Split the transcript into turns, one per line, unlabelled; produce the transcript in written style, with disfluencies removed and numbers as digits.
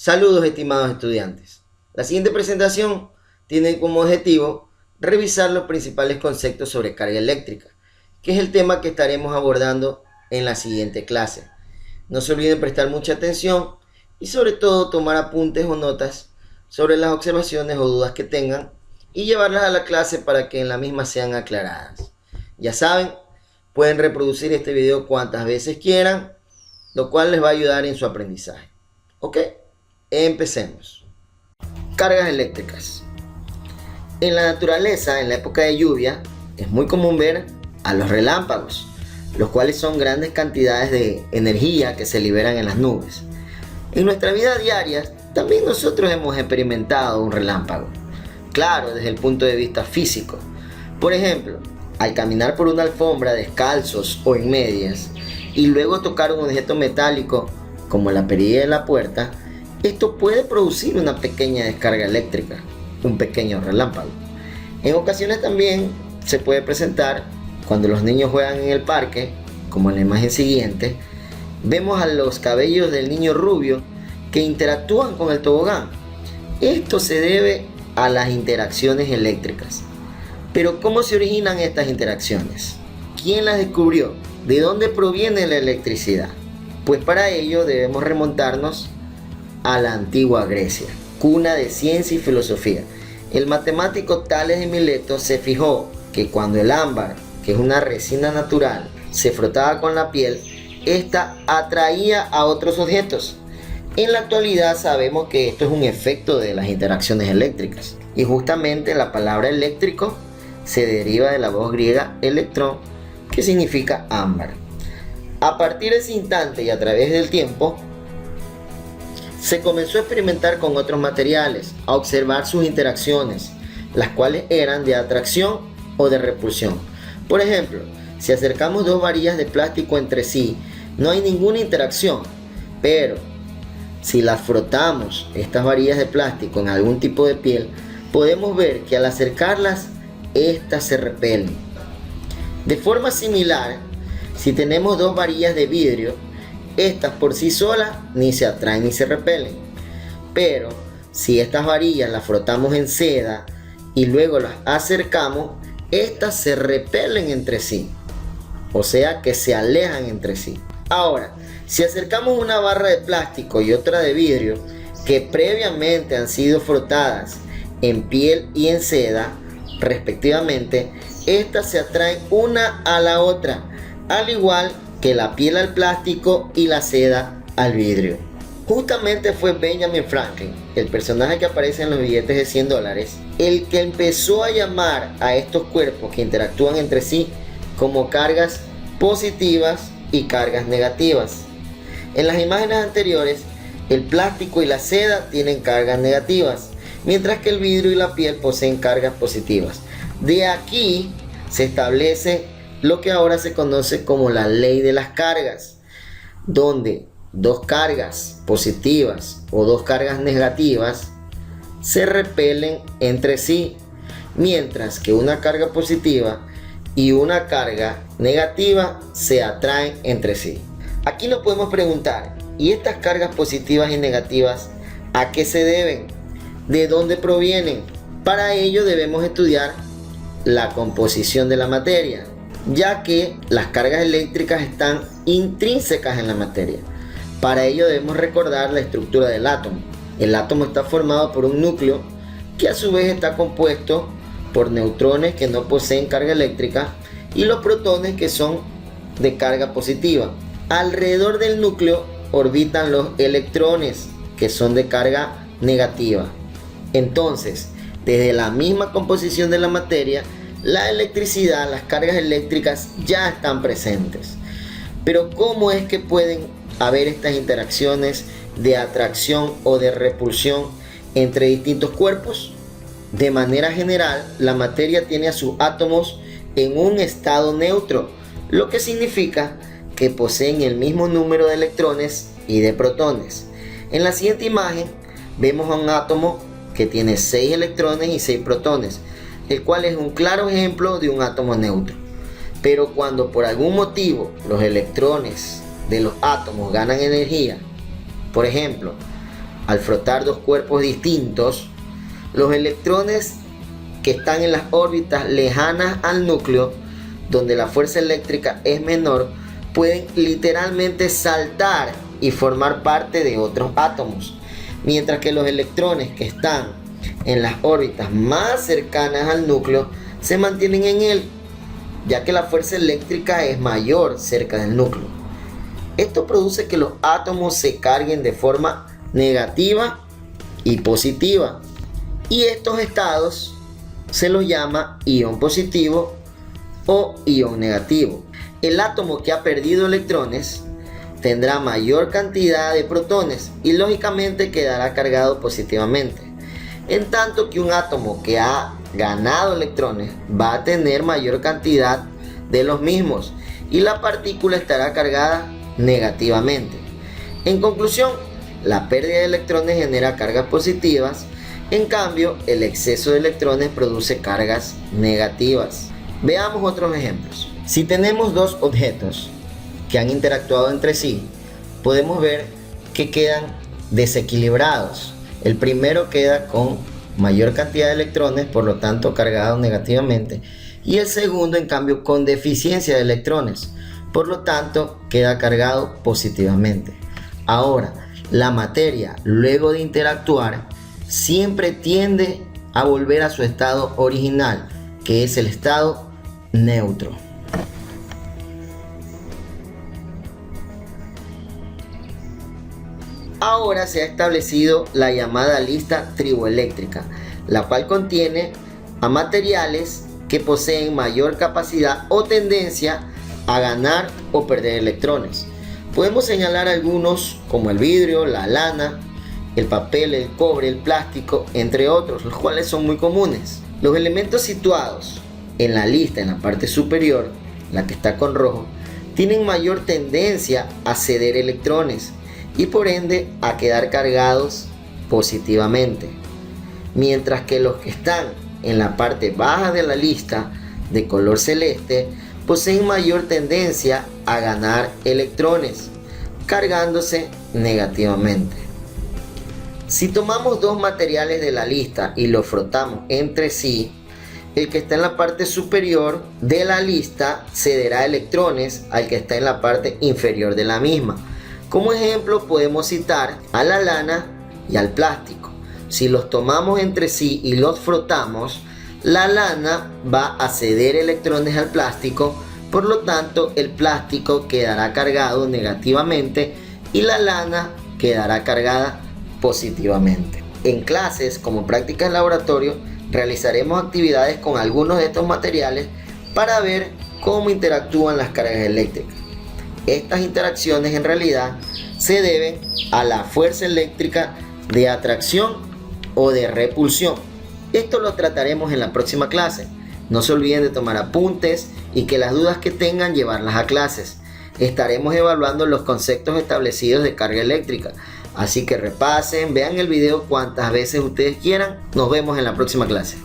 Saludos estimados estudiantes. La siguiente presentación tiene como objetivo revisar los principales conceptos sobre carga eléctrica, que es el tema que estaremos abordando en la siguiente clase. No se olviden prestar mucha atención y sobre todo tomar apuntes o notas sobre las observaciones o dudas que tengan y llevarlas a la clase para que en la misma sean aclaradas. Ya saben, pueden reproducir este video cuantas veces quieran, lo cual les va a ayudar en su aprendizaje. ¿Ok? Empecemos. Cargas eléctricas. En la naturaleza, en la época de lluvia, es muy común ver a los relámpagos, los cuales son grandes cantidades de energía que se liberan en las nubes. En nuestra vida diaria, también nosotros hemos experimentado un relámpago. Claro, desde el punto de vista físico. Por ejemplo, al caminar por una alfombra descalzos o en medias y luego tocar un objeto metálico como la perilla de la puerta, esto puede producir una pequeña descarga eléctrica, un pequeño relámpago. En ocasiones también se puede presentar cuando los niños juegan en el parque, como en la imagen siguiente. Vemos a los cabellos del niño rubio que interactúan con el tobogán. Esto se debe a las interacciones eléctricas. Pero ¿cómo se originan estas interacciones? ¿Quién las descubrió? ¿De dónde proviene la electricidad? Pues para ello debemos remontarnos a la antigua Grecia, cuna de ciencia y filosofía. El matemático Tales de Mileto se fijó que cuando el ámbar, que es una resina natural, se frotaba con la piel, esta atraía a otros objetos. En la actualidad sabemos que esto es un efecto de las interacciones eléctricas, y justamente la palabra eléctrico se deriva de la voz griega electrón, que significa ámbar. A partir de ese instante y a través del tiempo, se comenzó a experimentar con otros materiales, a observar sus interacciones, las cuales eran de atracción o de repulsión. Por ejemplo, si acercamos dos varillas de plástico entre sí, no hay ninguna interacción, pero si las frotamos, estas varillas de plástico, en algún tipo de piel, podemos ver que al acercarlas, estas se repelen. De forma similar, si tenemos dos varillas de vidrio, estas por sí solas ni se atraen ni se repelen. Pero si estas varillas las frotamos en seda y luego las acercamos, estas se repelen entre sí. O sea que se alejan entre sí. Ahora, si acercamos una barra de plástico y otra de vidrio que previamente han sido frotadas en piel y en seda, respectivamente, estas se atraen una a la otra, al igual que la piel al plástico y la seda al vidrio. Justamente fue Benjamin Franklin, el personaje que aparece en los billetes de $100, el que empezó a llamar a estos cuerpos que interactúan entre sí como cargas positivas y cargas negativas. En las imágenes anteriores, el plástico y la seda tienen cargas negativas, mientras que el vidrio y la piel poseen cargas positivas. De aquí se establece lo que ahora se conoce como la ley de las cargas, donde dos cargas positivas o dos cargas negativas se repelen entre sí, mientras que una carga positiva y una carga negativa se atraen entre sí. Aquí nos podemos preguntar, ¿y estas cargas positivas y negativas a qué se deben? ¿De dónde provienen? Para ello debemos estudiar la composición de la materia, ya que las cargas eléctricas están intrínsecas en la materia. Para ello debemos recordar la estructura del átomo. El átomo está formado por un núcleo que a su vez está compuesto por neutrones que no poseen carga eléctrica y los protones que son de carga positiva. Alrededor del núcleo orbitan los electrones que son de carga negativa. Entonces, desde la misma composición de la materia, la electricidad, las cargas eléctricas ya están presentes. Pero ¿cómo es que pueden haber estas interacciones de atracción o de repulsión entre distintos cuerpos? De manera general, la materia tiene a sus átomos en un estado neutro, lo que significa que poseen el mismo número de electrones y de protones. En la siguiente imagen vemos a un átomo que tiene 6 electrones y 6 protones, el cual es un claro ejemplo de un átomo neutro. Pero cuando por algún motivo los electrones de los átomos ganan energía, por ejemplo, al frotar dos cuerpos distintos, los electrones que están en las órbitas lejanas al núcleo, donde la fuerza eléctrica es menor, pueden literalmente saltar y formar parte de otros átomos, mientras que los electrones que están en las órbitas más cercanas al núcleo se mantienen en él, ya que la fuerza eléctrica es mayor cerca del núcleo. Esto produce que los átomos se carguen de forma negativa y positiva, y estos estados se los llama ion positivo o ion negativo. El átomo que ha perdido electrones tendrá mayor cantidad de protones y lógicamente quedará cargado positivamente, en tanto que un átomo que ha ganado electrones va a tener mayor cantidad de los mismos y la partícula estará cargada negativamente. En conclusión, la pérdida de electrones genera cargas positivas, en cambio el exceso de electrones produce cargas negativas. Veamos otros ejemplos. Si tenemos dos objetos que han interactuado entre sí, podemos ver que quedan desequilibrados. El primero queda con mayor cantidad de electrones, por lo tanto cargado negativamente, y el segundo en cambio con deficiencia de electrones, por lo tanto queda cargado positivamente. Ahora, la materia luego de interactuar siempre tiende a volver a su estado original, que es el estado neutro. Ahora se ha establecido la llamada lista triboeléctrica, la cual contiene a materiales que poseen mayor capacidad o tendencia a ganar o perder electrones. Podemos señalar algunos como el vidrio, la lana, el papel, el cobre, el plástico, entre otros, los cuales son muy comunes. Los elementos situados en la lista en la parte superior, la que está con rojo, tienen mayor tendencia a ceder electrones y por ende a quedar cargados positivamente, mientras que los que están en la parte baja de la lista de color celeste poseen mayor tendencia a ganar electrones, cargándose negativamente. Si tomamos dos materiales de la lista y los frotamos entre sí, el que está en la parte superior de la lista cederá electrones al que está en la parte inferior de la misma. Como ejemplo podemos citar a la lana y al plástico. Si los tomamos entre sí y los frotamos, la lana va a ceder electrones al plástico, por lo tanto el plástico quedará cargado negativamente y la lana quedará cargada positivamente. En clases como prácticas en laboratorio realizaremos actividades con algunos de estos materiales para ver cómo interactúan las cargas eléctricas. Estas interacciones en realidad se deben a la fuerza eléctrica de atracción o de repulsión. Esto lo trataremos en la próxima clase. No se olviden de tomar apuntes y que las dudas que tengan llevarlas a clases. Estaremos evaluando los conceptos establecidos de carga eléctrica. Así que repasen, vean el video cuantas veces ustedes quieran. Nos vemos en la próxima clase.